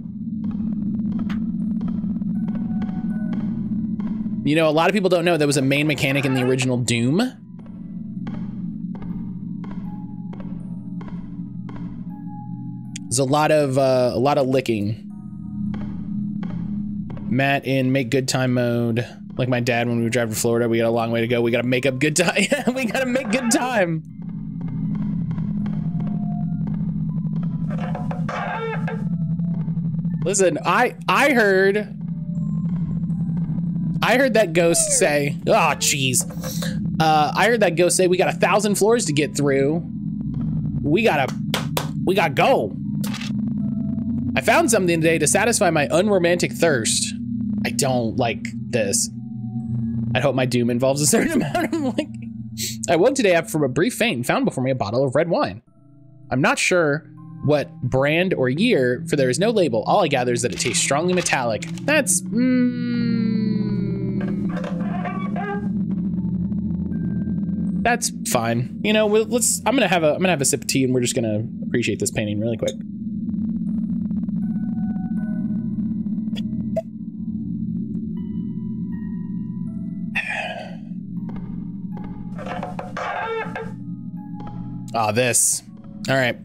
You know, a lot of people don't know there was a main mechanic in the original Doom. There's a lot of licking. Matt in make good time mode. Like my dad when we would drive to Florida, we got a long way to go. We gotta make up good time. We gotta make good time. Listen, I heard that ghost say, oh, jeez. I heard that ghost say we got 1,000 floors to get through. We gotta go. I found something today to satisfy my unromantic thirst. I don't like this. I hope my doom involves a certain amount of licking. I woke today up from a brief faint and found before me a bottle of red wine. I'm not sure what brand or year, for there is no label. All I gather is that it tastes strongly metallic. That's, that's fine. You know, I'm gonna have a sip of tea and we're just gonna appreciate this painting really quick. Ah, this. All right.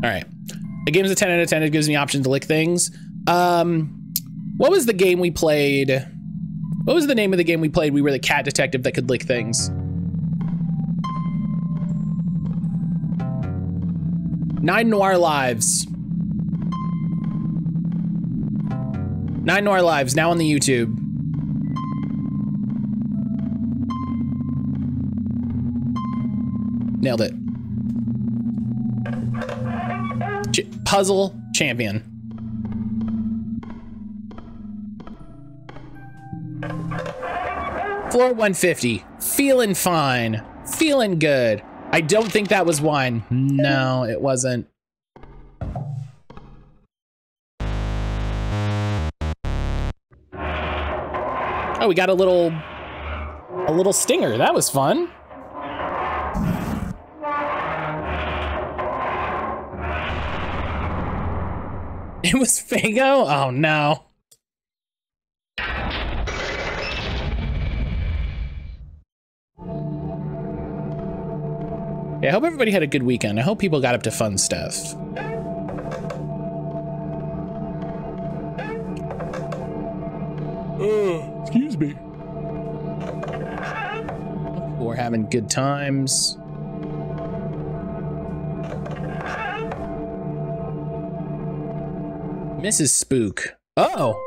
All right. The game's a 10 out of 10. It gives me options to lick things. What was the game we played? What was the name of the game we played? We were the cat detective that could lick things. 9 Noir Lives. 9 Noir Lives, now on the YouTube. Nailed it. Puzzle champion. Floor 150. Feeling fine. Feeling good. I don't think that was wine. No, it wasn't. Oh, we got a little stinger. That was fun. It was Fago? Oh no. Yeah, I hope everybody had a good weekend. I hope people got up to fun stuff. Excuse me. We're having good times. Mrs. Spook. Oh.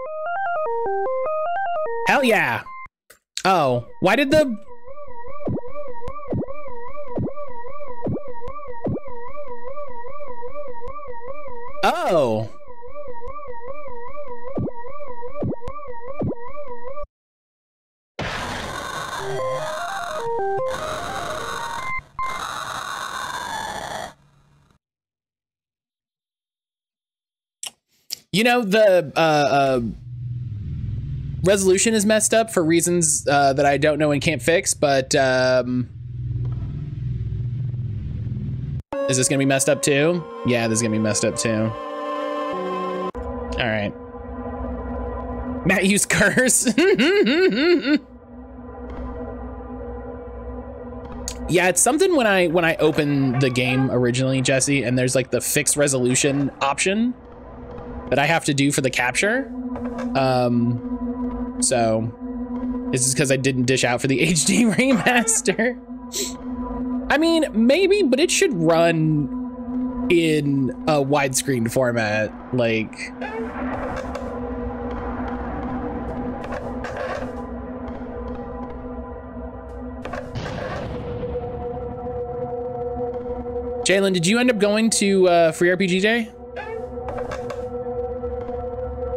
Hell yeah. Oh, why did the... Oh. You know, the resolution is messed up for reasons that I don't know and can't fix, but is this gonna be messed up too? Yeah, this is gonna be messed up too. All right. Matt used curse. Yeah, it's something when I open the game originally, Jesse, and there's like the fixed resolution option that I have to do for the capture. So this is because I didn't dish out for the HD remaster. I mean, maybe, but it should run in a widescreen format, like. Jalen, did you end up going to Free RPG Day?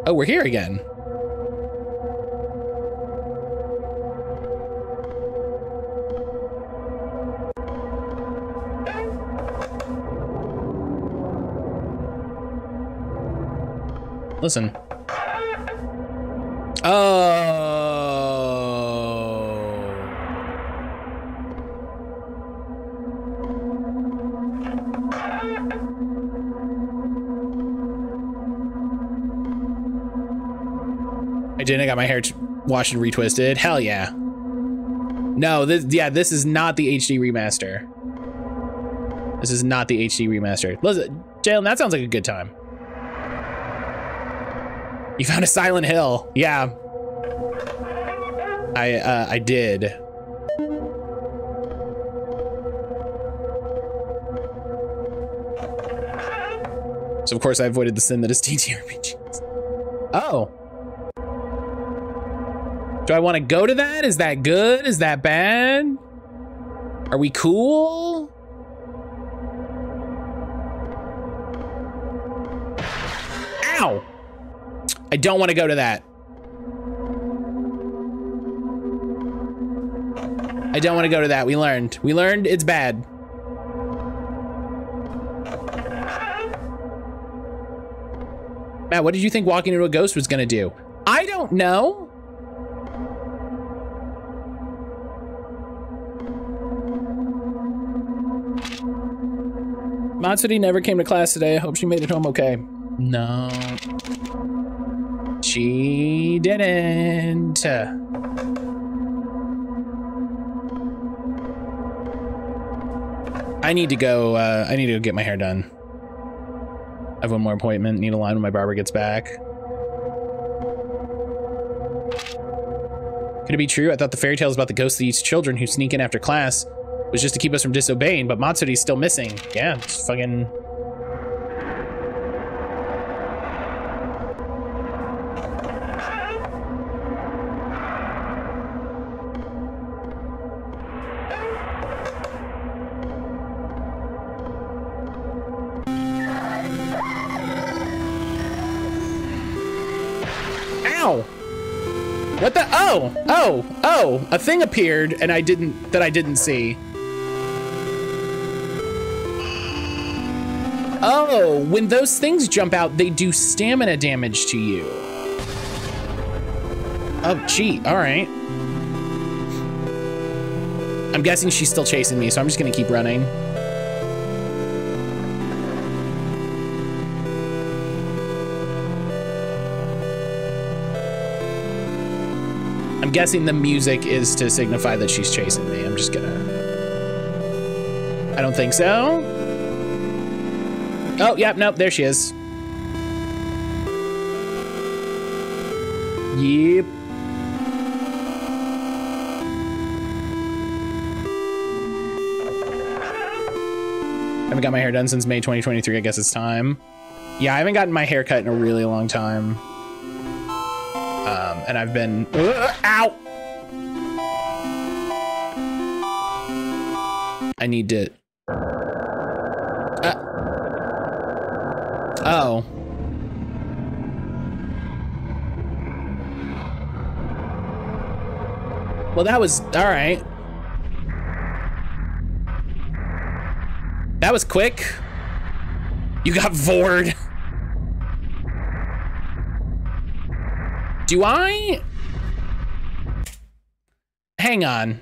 Oh, we're here again. Listen. Oh. I did. I got my hair washed and retwisted. Hell yeah. No, this is not the HD remaster. This is not the HD remaster. Listen, Jalen, that sounds like a good time. You found a Silent Hill. Yeah. I did. So of course I avoided the sin that is TTRPGs. Oh. Do I want to go to that? Is that good? Is that bad? Are we cool? Ow! I don't want to go to that. I don't want to go to that. We learned. We learned it's bad. Matt, what did you think walking into a ghost was gonna do? I don't know. Matsuri never came to class today. I hope she made it home okay. No. She didn't. I need to go get my hair done. I have one more appointment. Need a line when my barber gets back. Could it be true? I thought the fairy tales about the ghosts of these children who sneak in after class was just to keep us from disobeying, but Matsuri's still missing. Yeah, it's fucking... Ow! What the? Oh! A thing appeared and I didn't see. Oh, when those things jump out, they do stamina damage to you. Oh, cheat. All right. I'm guessing she's still chasing me, so I'm just gonna keep running. I'm guessing the music is to signify that she's chasing me. I'm just gonna... I don't think so. Oh, yep, nope, there she is. Yep. I haven't got my hair done since May 2023. I guess it's time. Yeah, I haven't gotten my hair cut in a really long time. And I've been... ow! I need to... oh. Well, that was... all right. That was quick. You got vored. Do I? Hang on.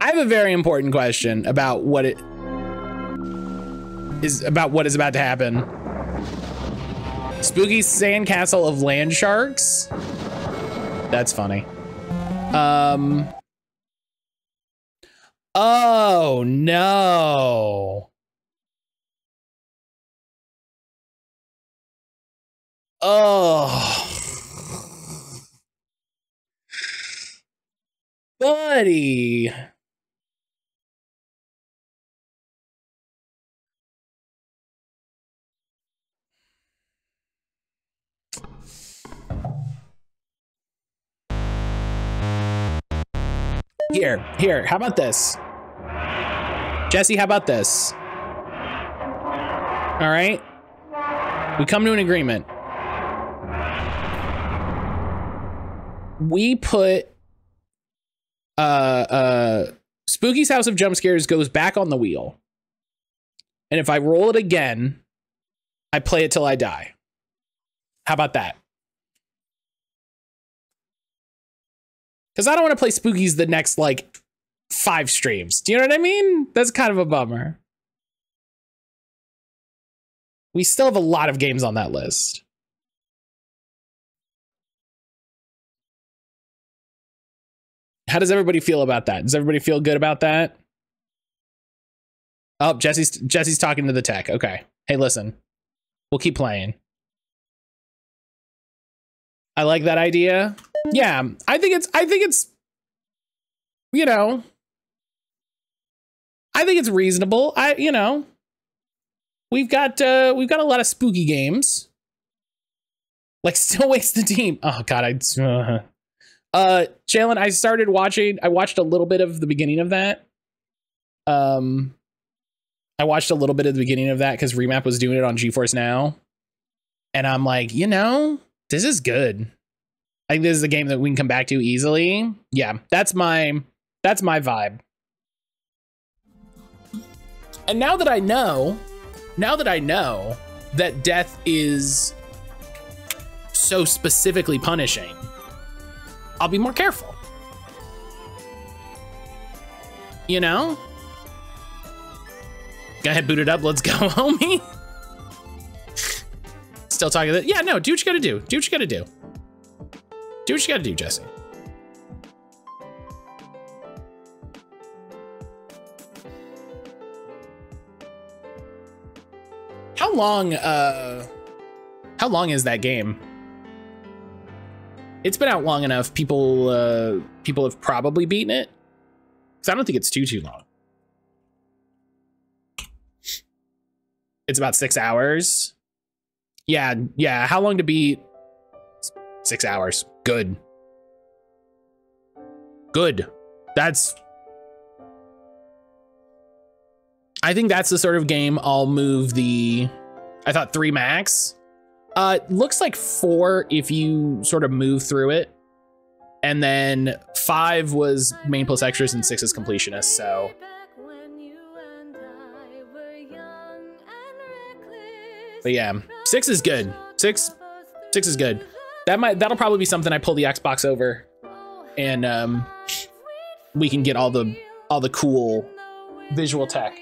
I have a very important question about what it is about what is about to happen. Spooky sandcastle of land sharks. That's funny. Oh no. Oh. Buddy. Here, how about this? Jesse, how about this? All right. We come to an agreement. We put Spooky's House of Jumpscares goes back on the wheel. And if I roll it again, I play it till I die. How about that? Because I don't want to play Spookies the next, like, 5 streams. Do you know what I mean? That's kind of a bummer. We still have a lot of games on that list. How does everybody feel about that? Does everybody feel good about that? Oh, Jesse's talking to the tech. Okay. Hey, listen. We'll keep playing. I like that idea. Yeah, I think it's, you know, I think it's reasonable. You know, we've got a lot of spooky games. Like, still waste the team. Oh God, Jalen, I watched a little bit of the beginning of that. I watched a little bit of the beginning of that because Remap was doing it on GeForce Now. And I'm like, you know, this is good. I think this is a game that we can come back to easily. Yeah, that's my vibe. And now that I know that death is so specifically punishing, I'll be more careful. You know? Go ahead, boot it up. Let's go, homie. Still talking that. Yeah, no, do what you gotta do. Do what you gotta do. Do what you gotta do, Jesse. How long is that game? It's been out long enough. People have probably beaten it. Because I don't think it's too long. It's about 6 hours. Yeah. How long to beat? 6 hours. Good. I think that's the sort of game I'll move the, I thought 3 max. Looks like 4 if you sort of move through it. And then 5 was main plus extras and 6 is completionist, so. But yeah, 6 is good. 6 is good. That'll probably be something I pull the Xbox over, and we can get all the cool visual tech.